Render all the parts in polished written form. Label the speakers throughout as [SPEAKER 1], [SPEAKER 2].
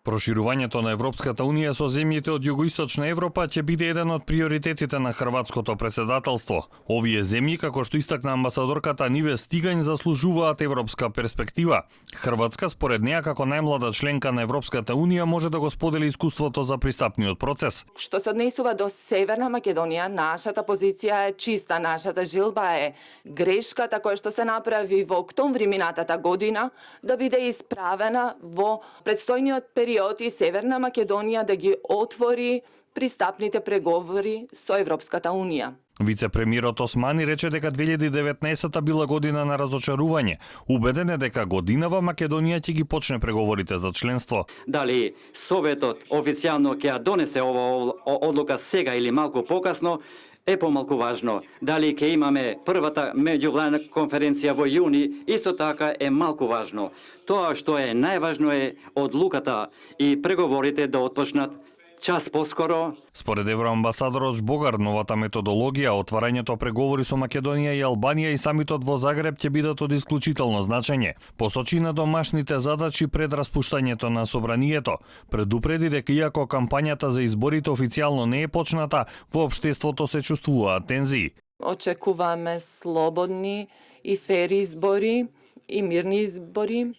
[SPEAKER 1] Проширувањето на Европската Унија со земјите од југоисточна Европа ќе биде еден од приоритетите на хрватското претседателство. Овие земји, како што истакна амбасадорката Ниве Стигањ, заслужуваат европска перспектива. Хрватска, според неа, како најмлада членка на Европската Унија, може да го сподели искуството за пристапниот процес.
[SPEAKER 2] Што се однесува до Северна Македонија, нашата позиција е чиста, нашата жилба е грешката која што се направи во октомври минатата година да биде исправена во предстојниот период и Северна Македонија да ги отвори пристапните преговори со Европската Унија.
[SPEAKER 1] Вице-премиерот Османи рече дека 2019 била година на разочарување. Убеден е дека годинава Македонија ќе ги почне преговорите за членство.
[SPEAKER 3] Дали Советот официјално ќе ја донесе ова одлука сега или малку покасно, е помалку важно. Дали ќе имаме првата меѓувладна конференција во јуни, исто така е малку важно. Тоа што е најважно е одлуката и преговорите да отпочнат час поскоро.
[SPEAKER 1] Според евроамбасадорот Жбогар, новата методологија, отварањето преговори со Македонија и Албанија и самитот во Загреб ќе бидат од исклучително значење. Посочи на домашните задачи пред распуштањето на собранието. Предупреди дека иако кампањата за изборите официјално не е почната, во општеството се чувствуваат тензии.
[SPEAKER 2] Очекуваме слободни и фери избори и мирни избори.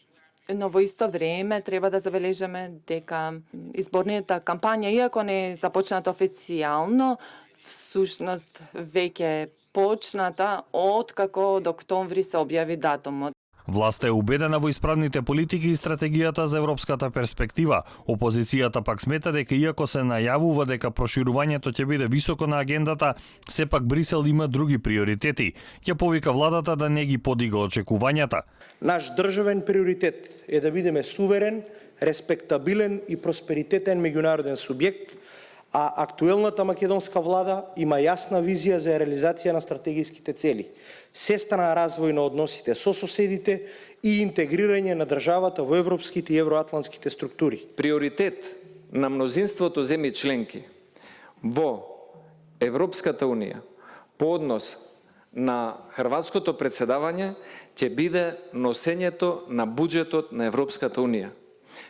[SPEAKER 2] Но во исто време треба да забележиме дека изборната кампања, иако не е започната официјално, всушност веќе е почната откако од октомври се објави датумот.
[SPEAKER 1] Власта е убедена во исправните политики и стратегијата за европската перспектива. Опозицијата пак смета дека иако се најавува дека проширувањето ќе биде високо на агендата, сепак Брисел има други приоритети. Ја повика владата да не ги подига очекувањата.
[SPEAKER 4] Наш државен приоритет е да бидеме суверен, респектабилен и просперитетен меѓународен субјект, а актуелната македонска влада има јасна визија за реализација на стратегиските цели, сестана развој на односите со соседите и интегрирање на државата во европските и евроатлантските структури.
[SPEAKER 5] Приоритет на мнозинството земји членки во Европската Унија по однос на хрватското претседавање ќе биде носењето на буџетот на Европската Унија.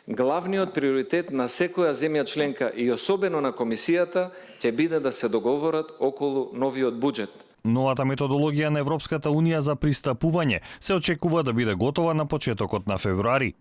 [SPEAKER 5] Главниот приоритет на секоја земја членка и особено на комисијата ќе биде да се договорат околу новиот буџет.
[SPEAKER 1] Новата методологија на Европската Унија за пристапување се очекува да биде готова на почетокот на февруари.